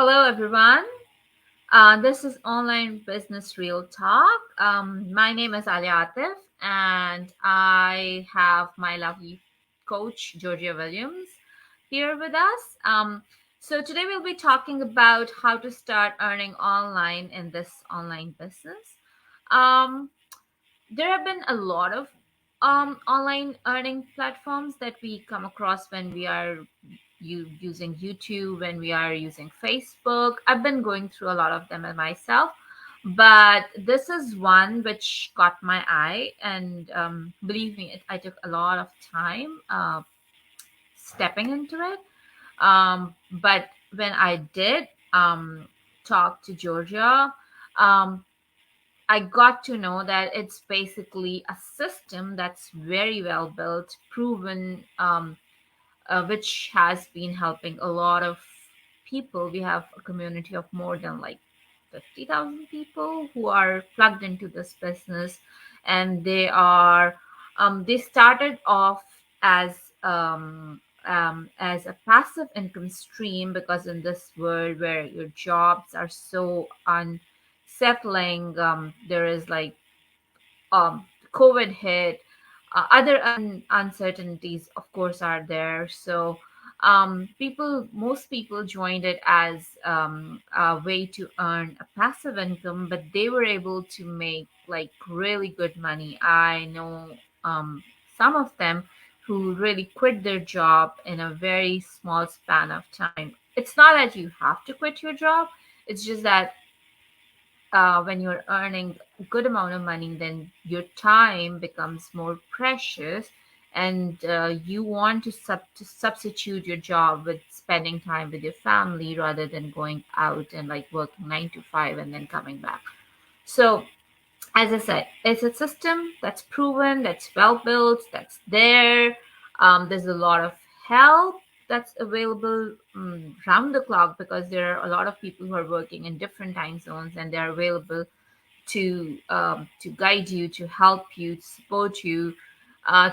Hello, everyone. This is Online Business Real Talk. My name is Aliya, and I have my lovely coach, Georgia Williams, here with us. So, today we'll be talking about how to start earning online in this online business. Um, there have been a lot of online earning platforms that we come across when we are using YouTube, when we are using Facebook. I've been going through a lot of them myself, but this is one which caught my eye, and believe me, I took a lot of time stepping into it. But when I did talk to Georgia, um, I got to know that it's basically a system that's very well built, proven, which has been helping a lot of people. We have a community of more than like 50,000 people who are plugged into this business, and they started off as a passive income stream, because in this world where your jobs are so unsettling, there is like COVID hit, other uncertainties, of course, are there. So, most people joined it as a way to earn a passive income, but they were able to make like really good money. I know some of them who really quit their job in a very small span of time. It's not that you have to quit your job, it's just that when you're earning a good amount of money, then your time becomes more precious, and you want to substitute your job with spending time with your family rather than going out and like working 9 to 5 and then coming back. So, as I said, it's a system that's proven, that's well built, that's there. There's a lot of help that's available round the clock, because there are a lot of people who are working in different time zones, and they're available to guide you, to help you, to support you,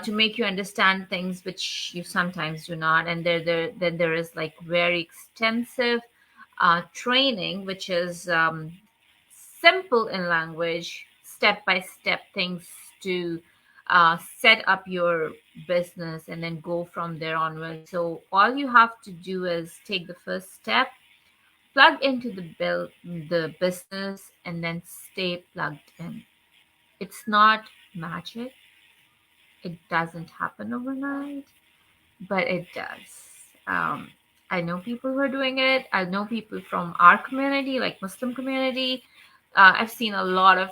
to make you understand things which you sometimes do not. And then there is like very extensive training, which is simple in language, step by step things to set up your business and then go from there onward. So all you have to do is take the first step, plug into the business, and then stay plugged in. It's not magic. It doesn't happen overnight, but it does. I know people who are doing it. I know people from our community, like Muslim community. I've seen a lot of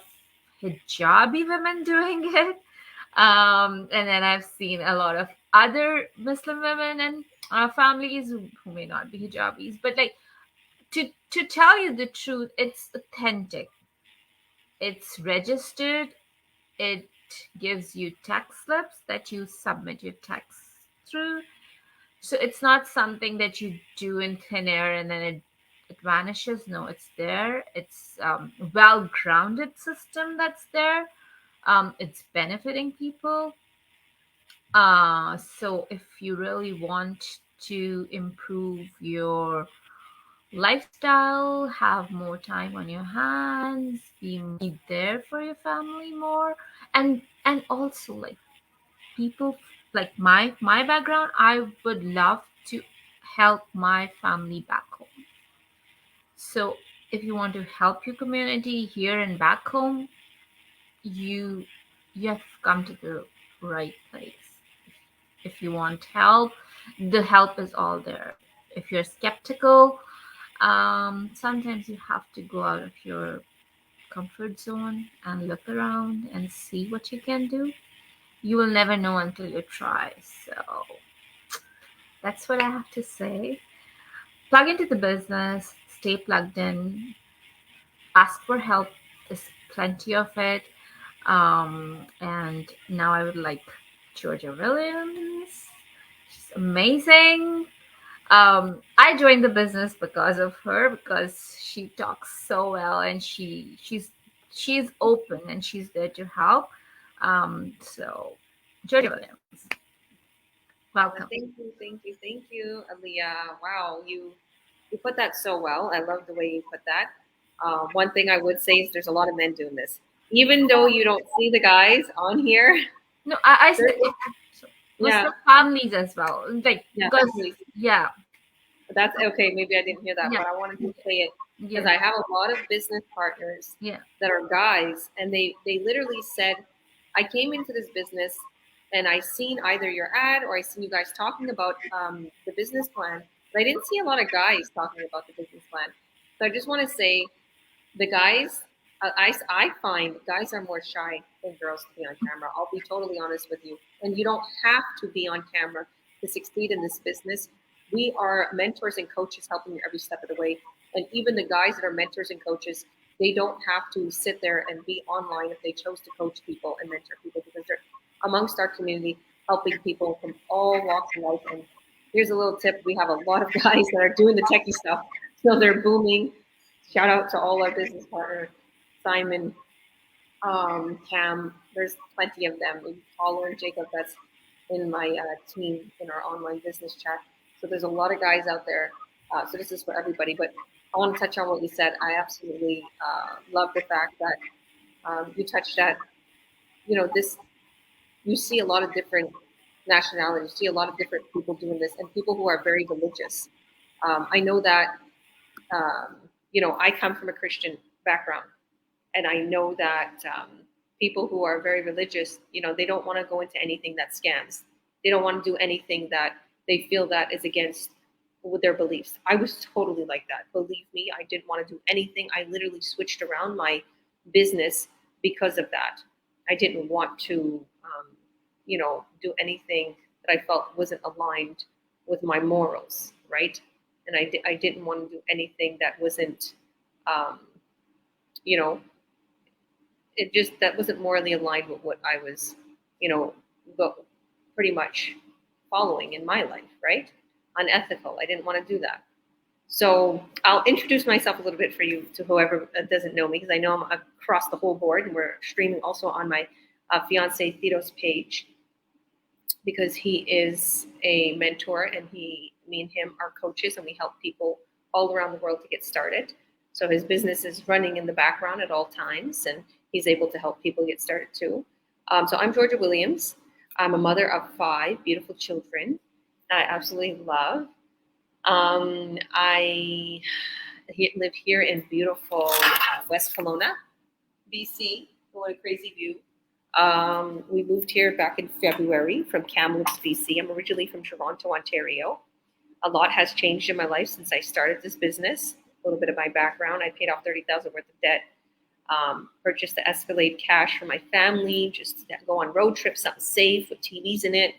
hijabi women doing it. And then I've seen a lot of other Muslim women and families who may not be hijabis, but like, to tell you the truth, it's authentic, it's registered, it gives you tax slips that you submit your tax through. So it's not something that you do in thin air and then it vanishes. No, it's there. It's well grounded system that's there. It's benefiting people. So if you really want to improve your lifestyle, have more time on your hands, be there for your family more, and also like people, like my background, I would love to help my family back home. So if you want to help your community here and back home, you you have come to the right place. If you want help, the help is all there. If you're skeptical, sometimes you have to go out of your comfort zone and look around and see what you can do. You will never know until you try. So that's what I have to say. Plug into the business, stay plugged in, ask for help. There's plenty of it. And now I would like Georgia Williams. She's amazing. I joined the business because of her, because she talks so well, and she's open and she's there to help. So Georgia Williams, welcome. Thank you, Aliya. Wow, you. You put that so well. I love the way you put that. One thing I would say is there's a lot of men doing this. Even though you don't see the guys on here, No, there is, so yeah, Muslim families as well, like yeah, because families. yeah, That's okay. Maybe I didn't hear that, yeah, but I wanted to say it because yeah, I have a lot of business partners yeah. that are guys, and they literally said, "I came into this business, and I seen either your ad or I seen you guys talking about the business plan, but I didn't see a lot of guys talking about the business plan." So I just want to say the guys, I find guys are more shy than girls to be on camera. I'll be totally honest with you. And you don't have to be on camera to succeed in this business. We are mentors and coaches helping you every step of the way. And even the guys that are mentors and coaches, they don't have to sit there and be online if they chose to coach people and mentor people because they're amongst our community helping people from all walks of life. And here's a little tip: we have a lot of guys that are doing the techie stuff, so they're booming. Shout out to all our business partner, Simon, Cam. There's plenty of them. And Paula and Jacob, that's in my team in our online business chat. So there's a lot of guys out there. So this is for everybody. But I want to touch on what you said. I absolutely love the fact that you touched that. This you see a lot of different nationalities. You see a lot of different people doing this, and people who are very religious. I know that. I come from a Christian background, and I know that people who are very religious, they don't want to go into anything that scams. They don't want to do anything that they feel that is against with their beliefs. I was totally like that. Believe me, I didn't want to do anything. I literally switched around my business because of that. I didn't want to, do anything that I felt wasn't aligned with my morals, right? And I didn't want to do anything that wasn't, um, you know, it just that wasn't morally aligned with what I was, you know, pretty much following in my life, right? Unethical. I didn't want to do that. So I'll introduce myself a little bit for you to whoever doesn't know me because I know I'm across the whole board, and we're streaming also on my fiance Theo's page because he is a mentor and me and him are coaches and we help people all around the world to get started. So his business is running in the background at all times and he's able to help people get started too. So I'm Georgia Williams. I'm a mother of 5 beautiful children I absolutely love. I live here in beautiful West Kelowna, BC. What a crazy view. We moved here back in February from Kamloops, BC. I'm originally from Toronto, Ontario. A lot has changed in my life since I started this business. A little bit of my background: I paid off 30,000 worth of debt. Purchased the Escalade cash for my family, just to go on road trips, something safe with TVs in it.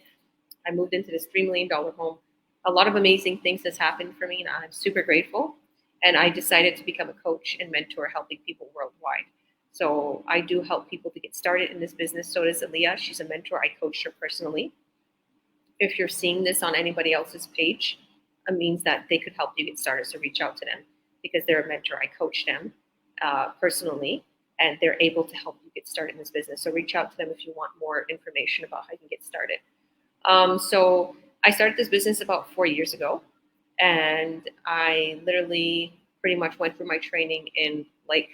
I moved into this $3 million home. A lot of amazing things has happened for me, and I'm super grateful. And I decided to become a coach and mentor, helping people worldwide. So I do help people to get started in this business. So does Aliya. She's a mentor. I coach her personally. If you're seeing this on anybody else's page, it means that they could help you get started. So reach out to them because they're a mentor. I coach them personally, and they're able to help you get started in this business. So reach out to them if you want more information about how you can get started. So I started this business about 4 years ago, and I literally pretty much went through my training in like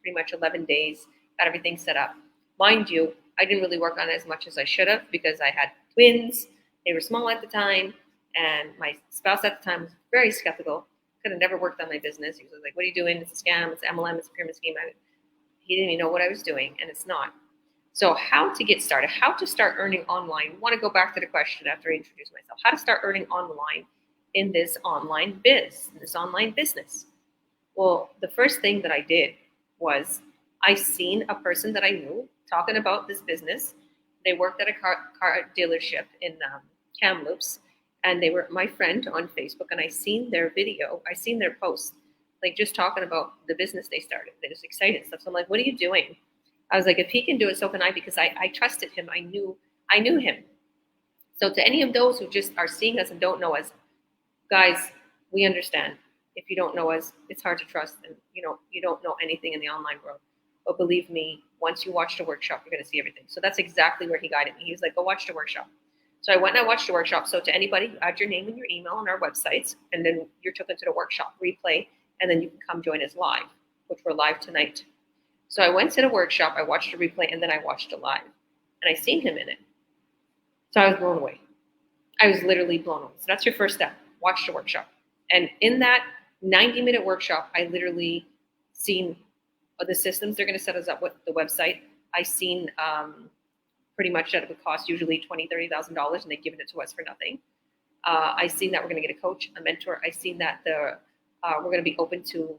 pretty much 11 days, got everything set up. Mind you, I didn't really work on it as much as I should have because I had twins. They were small at the time, and my spouse at the time was very skeptical. Could have never worked on my business. He was like, "What are you doing? It's a scam. It's MLM. It's a pyramid scheme." He didn't even know what I was doing, and it's not. So, how to get started, how to start earning online. I want to go back to the question after I introduce myself: how to start earning online in this online biz, in this online business. Well, the first thing that I did was I seen a person that I knew talking about this business. They worked at a car dealership in Kamloops, and they were my friend on Facebook. And I seen their video, I seen their post, like just talking about the business they started. They was excited and stuff. So I'm like, "What are you doing?" I was like, "If he can do it, so can I," because I trusted him. I knew him. So to any of those who just are seeing us and don't know us, guys, we understand. If you don't know us, it's hard to trust, and you don't know anything in the online world. But believe me, once you watch the workshop, you're going to see everything. So that's exactly where he guided me. He was like, "Go watch the workshop." So I went and I watched the workshop. So to anybody, you add your name and your email on our websites, and then you're taken to the workshop replay, and then you can come join us live, which we're live tonight. So I went to the workshop, I watched the replay, and then I watched it live, and I seen him in it. So I was blown away. I was literally blown away. So that's your first step. Watch the workshop. And in that 90-minute workshop, I literally seen the systems they're going to set us up with, the website. I seen pretty much that it would cost usually $20,000, $30,000, and they've given it to us for nothing. I seen that we're going to get a coach, a mentor. I seen that we're going to be open to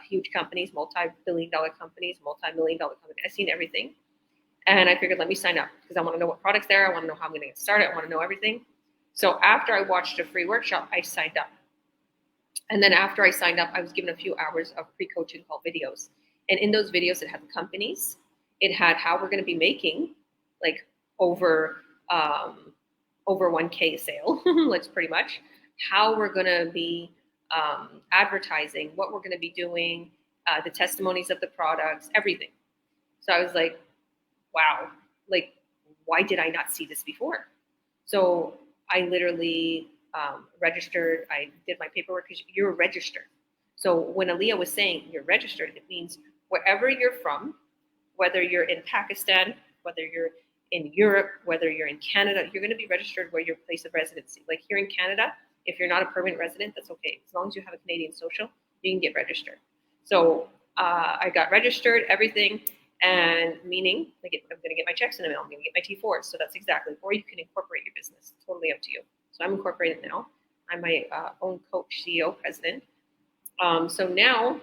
huge companies, multi-billion-dollar companies, multi-million-dollar companies. I seen everything, and I figured, let me sign up because I want to know what products there are. I want to know how I'm going to get started. I want to know everything. So after I watched a free workshop, I signed up. And then after I signed up, I was given a few hours of pre-coaching call videos. And in those videos, it had the companies. It had how we're going to be making like over 1K sale, let's pretty much, how we're going to be advertising, what we're going to be doing, the testimonies of the products, everything. So I was like, wow, like, why did I not see this before? So I literally registered. I did my paperwork because you're registered. So when Aliya was saying you're registered, it means wherever you're from, whether you're in Pakistan, whether you're in Europe, whether you're in Canada, you're going to be registered where your place of residency. Like here in Canada, if you're not a permanent resident, that's okay. As long as you have a Canadian social, you can get registered. So I got registered, everything, and meaning like I'm going to get my checks in the mail. I'm going to get my T4s. So that's exactly. Or you can incorporate your business. Totally up to you. So I'm incorporated now. I'm my own coach, CEO, president. So now,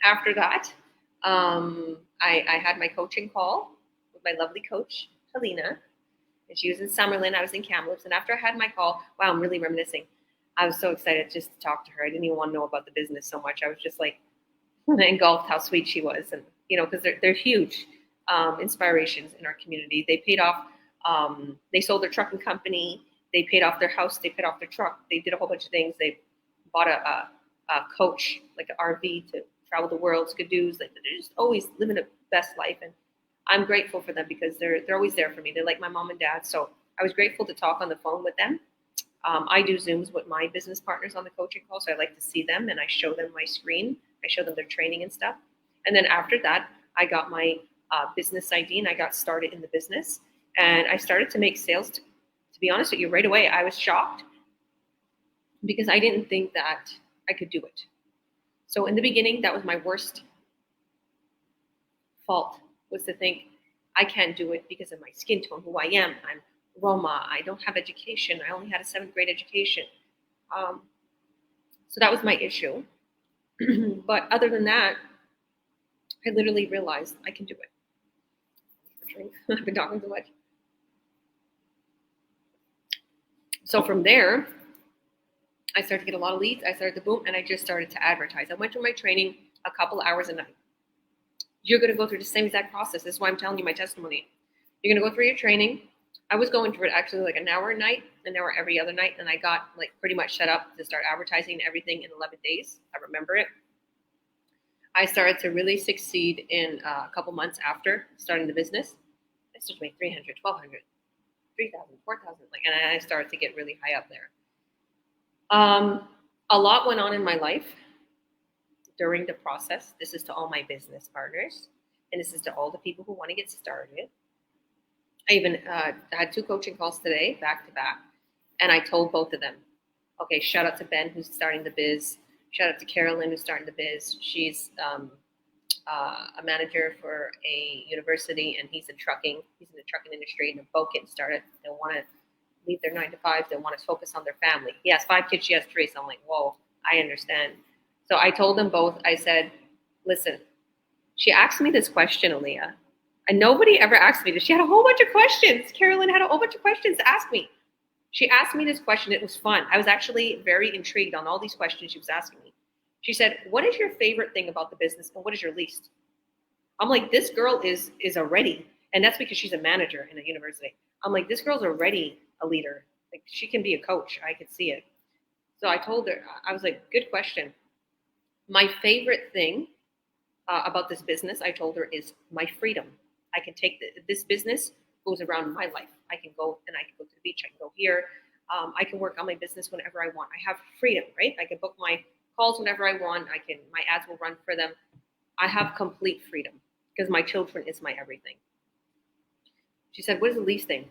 after that, I had my coaching call with my lovely coach, Helena, and she was in Summerlin. I was in Kamloops. And after I had my call, wow, I'm really reminiscing. I was so excited just to talk to her. I didn't even want to know about the business so much. I was just like engulfed how sweet she was. And, you know, because they're huge inspirations in our community. They paid off, they sold their trucking company. They paid off their house. They paid off their truck. They did a whole bunch of things. They bought a coach, like an RV to travel the world, skidoos. Like they're just always living the best life. And I'm grateful for them because they're always there for me. They're like my mom and dad. So I was grateful to talk on the phone with them. I do Zooms with my business partners on the coaching call. So I like to see them and I show them my screen. I show them their training and stuff. And then after that, I got my business ID and I got started in the business. And I started to make sales. To be honest with you, right away, I was shocked because I didn't think that I could do it. So in the beginning, that was my worst fault, was to think I can't do it because of my skin tone, who I am. I'm Roma. I don't have education. I only had a 7th grade education. So that was my issue. But other than that, I literally realized I can do it. I've been talking too much. So from there, I started to get a lot of leads. I started to boom, and I just started to advertise. I went through my training a couple hours a night. You're going to go through the same exact process. This is why I'm telling you my testimony. You're going to go through your training. I was going through it actually like an hour a night, an hour every other night, and I got like pretty much set up to start advertising everything in 11 days. I remember it. I started to really succeed in a couple months after starting the business. I started to make 300, 1,200, 3,000, 4,000, like, and I started to get really high up there. A lot went on in my life during the process. This is to all my business partners, and this is to all the people who want to get started. I even had 2 coaching calls today, back to back, and I told both of them, okay, shout out to Ben, who's starting the biz. Shout out to Carolyn, who's starting the biz. She's a manager for a university, and he's in trucking. He's in the trucking industry, and they're both getting started. They want to leave their 9 to 5. They want to focus on their family. He has 5 kids. She has 3. So I'm like, whoa, I understand. So I told them both. I said, listen, she asked me this question, Aliya, and nobody ever asked me this. She had a whole bunch of questions. Carolyn had a whole bunch of questions to ask me. She asked me this question. It was fun. I was actually very intrigued on all these questions she was asking me. She said, what is your favorite thing about the business and what is your least? I'm like, this girl is already, and that's because she's a manager in a university. I'm like, this girl's already a leader. Like, she can be a coach. I could see it. So I told her, I was like, good question. My favorite thing about this business, I told her, is my freedom. I can take this business goes around my life. I can go and I can go to the beach. I can go here. I can work on my business whenever I want. I have freedom, right? I can book my calls whenever I want. My ads will run for them. I have complete freedom because my children is my everything. She said, what is the least thing?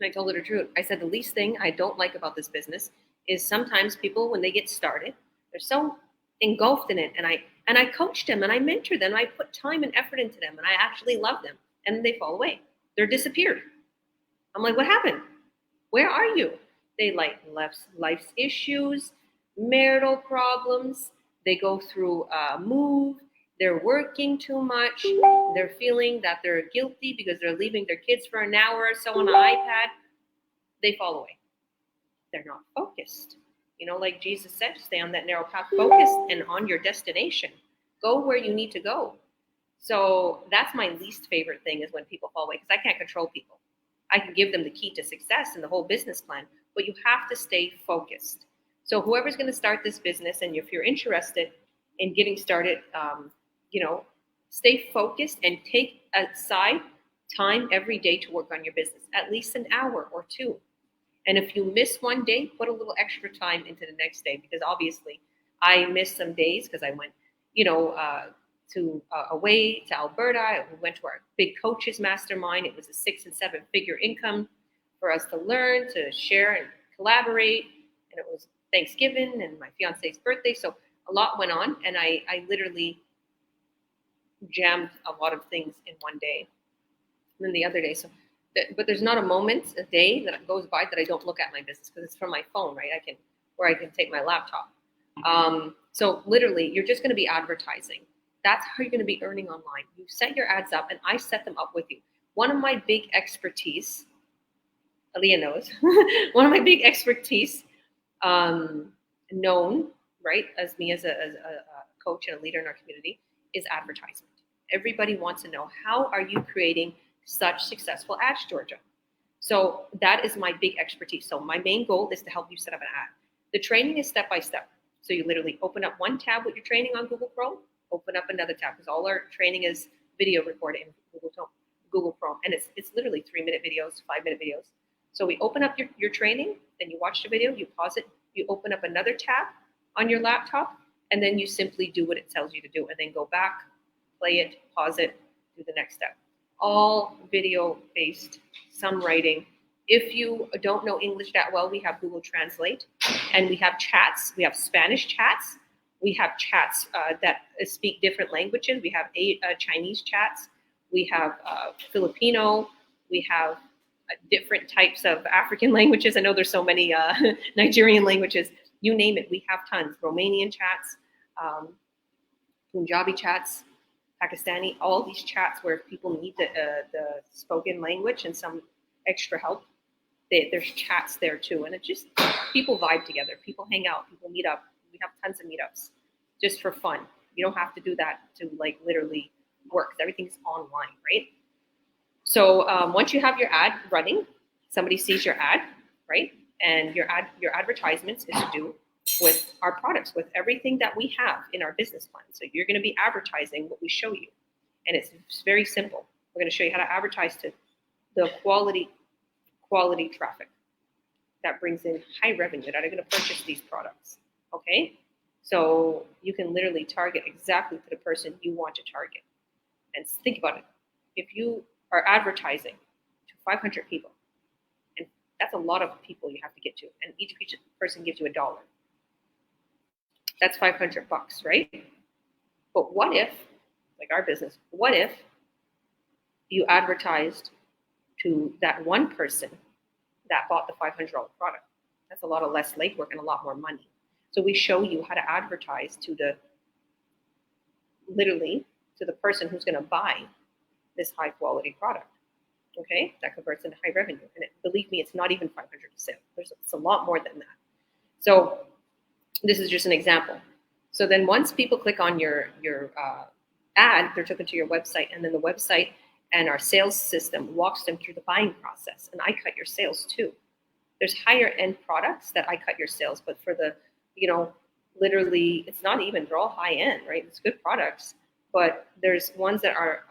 And I told her the truth. I said, the least thing I don't like about this business is sometimes people, when they get started, they're so engulfed in it. And I coach them and I mentor them. And I put time and effort into them and I actually love them. And then they fall away. They're disappeared. I'm like, what happened? Where are you? They life's issues, marital problems. They go through a move. They're working too much. They're feeling that they're guilty because they're leaving their kids for an hour or so on an iPad. They fall away. They're not focused. Like Jesus said, stay on that narrow path, focused and on your destination. Go where you need to go. So that's my least favorite thing is when people fall away because I can't control people. I can give them the key to success and the whole business plan, but you have to stay focused. So whoever's going to start this business, and if you're interested in getting started, stay focused and take aside time every day to work on your business, at least an hour or two. And if you miss one day, put a little extra time into the next day because obviously I missed some days because I went, away to Alberta. We went to our big coaches mastermind. It was a 6 and 7 figure income for us to learn, to share and collaborate. And it was Thanksgiving and my fiance's birthday. So a lot went on and I literally jammed a lot of things in one day. And then the other day. But there's not a moment, a day that goes by that I don't look at my business because it's from my phone, right? I can take my laptop. So literally, you're just going to be advertising. That's how you're going to be earning online. You set your ads up, and I set them up with you. One of my big expertise, Aliya knows, one of my big expertise, known, right, as me as a coach and a leader in our community, is advertisement. Everybody wants to know, how are you creating such successful ads, Georgia? So that is my big expertise. So my main goal is to help you set up an ad. The training is step by step. So you literally open up one tab with your training on Google Chrome, open up another tab because all our training is video recorded in Google Chrome. And it's literally 3-minute videos, 5-minute videos. So we open up your training, then you watch the video, you pause it, you open up another tab on your laptop, and then you simply do what it tells you to do, and then go back, play it, pause it, do the next step. All video based, some writing. If you don't know English that well, we have Google Translate, and we have chats. We have Spanish chats. We have chats that speak different languages. We have Chinese chats. We have Filipino. We have different types of African languages. I know there's so many Nigerian languages. You name it, we have tons. Romanian chats, Punjabi chats, Pakistani, all these chats where people need the spoken language and some extra help. There's chats there too. And it just, people vibe together. People hang out. People meet up. We have tons of meetups just for fun. You don't have to do that to like literally work. Everything's online, right? So once you have your ad running, somebody sees your ad, right? And your advertisements is to do with our products, with everything that we have in our business plan. So you're going to be advertising what we show you. And it's very simple. We're going to show you how to advertise to the quality traffic that brings in high revenue, that are going to purchase these products. Okay? So you can literally target exactly to the person you want to target. And think about it. If you are advertising to 500 people, and that's a lot of people you have to get to, and each person gives you $1. That's $500, right? But what if, like our business, what if you advertised to that one person that bought the $500 product? That's a lot of less legwork and a lot more money. So we show you how to advertise to the person who's going to buy this high quality product. Okay, that converts into high revenue, and believe me, it's not even 500 to sale. It's a lot more than that. So this is just an example. So then once people click on your ad, they're taken to your website, and then the website and our sales system walks them through the buying process. And I cut your sales too. There's higher end products that I cut your sales, but for the, literally, it's not even, they're all high end, right? It's good products, but there's ones that are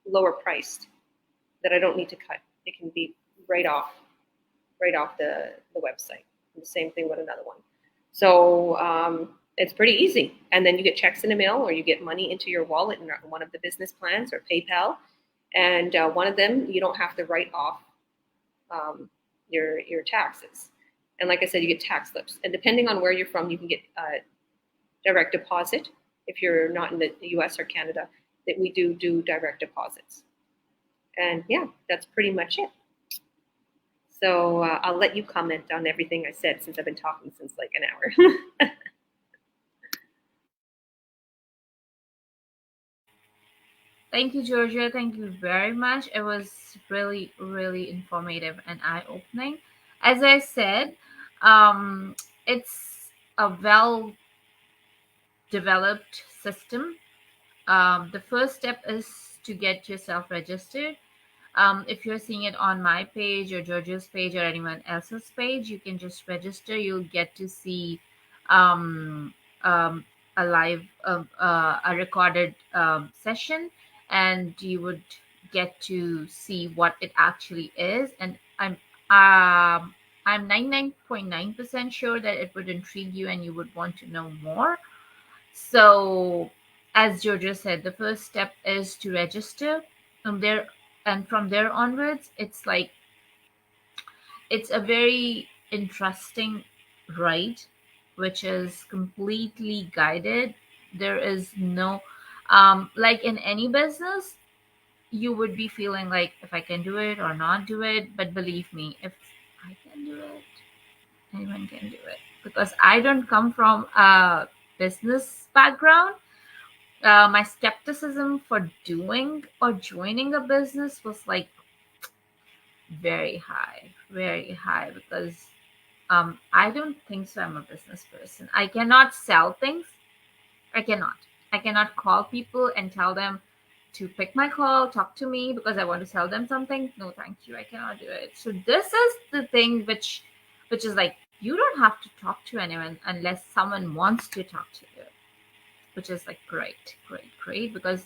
lower priced that I don't need to cut. It can be right off the website. And the same thing with another one. So it's pretty easy. And then you get checks in the mail, or you get money into your wallet in one of the business plans or PayPal. And one of them, you don't have to write off your taxes. And like I said, you get tax slips. And depending on where you're from, you can get direct deposit. If you're not in the US or Canada, that we do direct deposits. And yeah, that's pretty much it. So I'll let you comment on everything I said, since I've been talking since like an hour. Thank you, Georgia. Thank you very much. It was really, really informative and eye-opening. As I said, it's a well developed system. The first step is to get yourself registered. If you're seeing it on my page or Georgia's page or anyone else's page, you can just register. You'll get to see um, um, a live, a recorded session, and you would get to see what it actually is. And I'm 99.9% sure that it would intrigue you and you would want to know more. So, as Georgia said, the first step is to register. There, and from there onwards, it's a very interesting ride, which is completely guided. There is no, like in any business, you would be feeling like if I can do it or not do it. But believe me, if I can do it, anyone can do it. Because I don't come from a business background. My skepticism for doing or joining a business was like very high, because I don't think so. I'm a business person. I cannot sell things. I cannot. I cannot call people and tell them to pick my call, talk to me because I want to sell them something. No, thank you. I cannot do it. So this is the thing which is like, you don't have to talk to anyone unless someone wants to talk to you, which is like great, because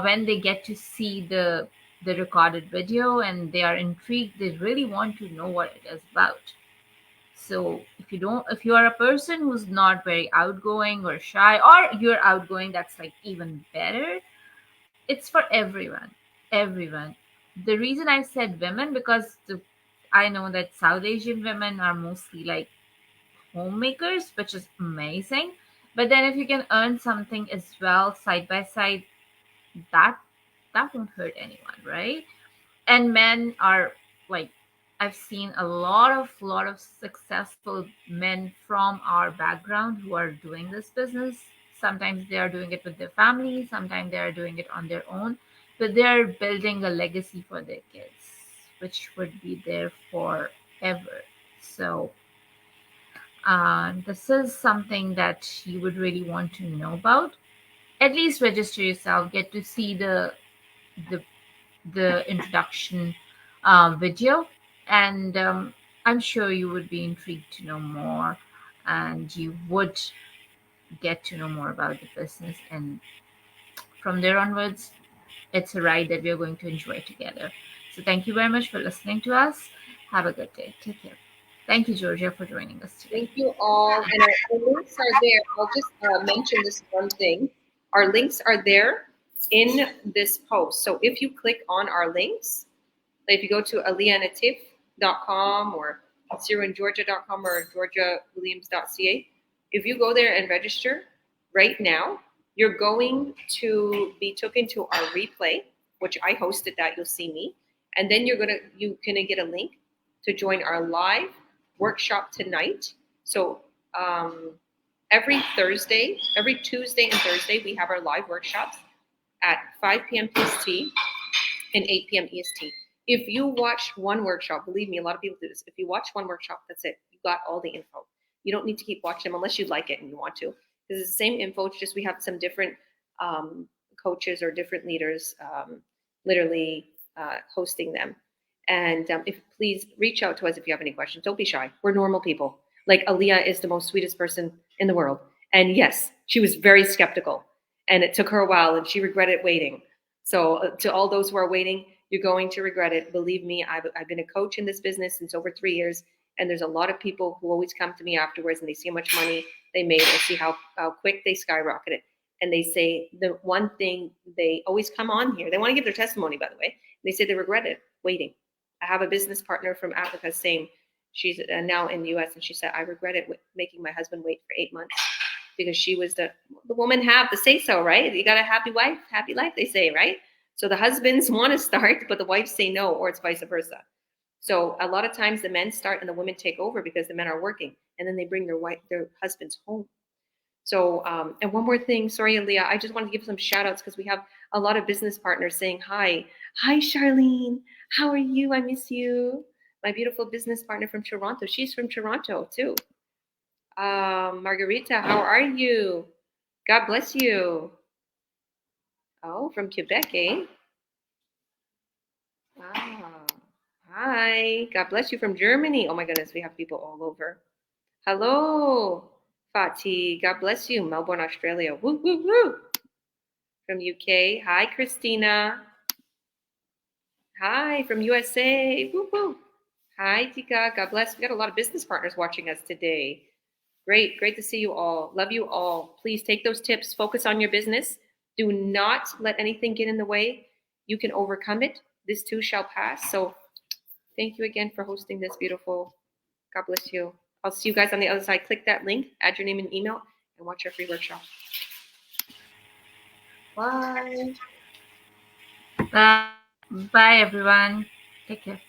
when they get to see the recorded video and they are intrigued, they really want to know what it is about. So if you are a person who's not very outgoing or shy, or you're outgoing, that's like even better. It's for everyone. The reason I said women, because I know that South Asian women are mostly like homemakers, which is amazing. But then if you can earn something as well side by side, that that won't hurt anyone, right? And men are like, I've seen a lot of successful men from our background who are doing this business. Sometimes they are doing it with their family, sometimes they are doing it on their own, but they're building a legacy for their kids, which would be there forever. So this is something that you would really want to know about. At least register yourself, get to see the the introduction video, and I'm sure you would be intrigued to know more, and you would get to know more about the business. And from there onwards, it's a ride that we're going to enjoy together. So thank you very much for listening to us. Have a good day. Take care. Thank you, Georgia, for joining us today. Thank you all. And our links are there. I'll just mention this one thing. Our links are there in this post. So if you click on our links, like if you go to aliyanatif.com or zeroingeorgia.com or georgiawilliams.ca, if you go there and register right now, you're going to be taken to our replay, which I hosted that. You'll see me. And then you're gonna get a link to join our live workshop tonight. So every Tuesday and Thursday, we have our live workshops at 5 p.m. PST and 8 p.m. EST. If you watch one workshop, believe me, a lot of people do this. If you watch one workshop, that's it. You got all the info. You don't need to keep watching them unless you like it and you want to. Because it's the same info. It's just we have some different coaches or different leaders literally hosting them. And if please reach out to us if you have any questions. Don't be shy. We're normal people. Like Aliya is the most sweetest person in the world. And yes, she was very skeptical. And it took her a while and she regretted waiting. So to all those who are waiting, you're going to regret it. Believe me, I've been a coach in this business since over 3 years, and there's a lot of people who always come to me afterwards and they see how much money they made and see how quick they skyrocketed. And they say the one thing they always come on here, they want to give their testimony, by the way. They say they regret it waiting. I have a business partner from Africa, same. She's now in the US, and she said, I regret it making my husband wait for 8 months because she was the woman have the say so, right? You got a happy wife, happy life, they say, right? So the husbands want to start, but the wives say no, or it's vice versa. So a lot of times the men start and the women take over because the men are working, and then they bring their husbands home. So, and one more thing, sorry, Aliya, I just want to give some shout outs because we have a lot of business partners saying hi. Hi, Charlene. How are you? I miss you. My beautiful business partner from Toronto. She's from Toronto too. Margarita, how are you? God bless you. Oh, from Quebec, eh? Ah, hi. God bless you from Germany. Oh my goodness, we have people all over. Hello, Fatih. God bless you. Melbourne, Australia. Woo, woo, woo. From UK. Hi, Christina. Hi, from USA. Woo, woo. Hi, Tika. God bless. We got a lot of business partners watching us today. Great, great to see you all. Love you all. Please take those tips, focus on your business. Do not let anything get in the way. You can overcome it. This too shall pass. So, thank you again for hosting this beautiful. God bless you. I'll see you guys on the other side. Click that link, add your name and email, and watch our free workshop. Bye. Bye, everyone. Take care.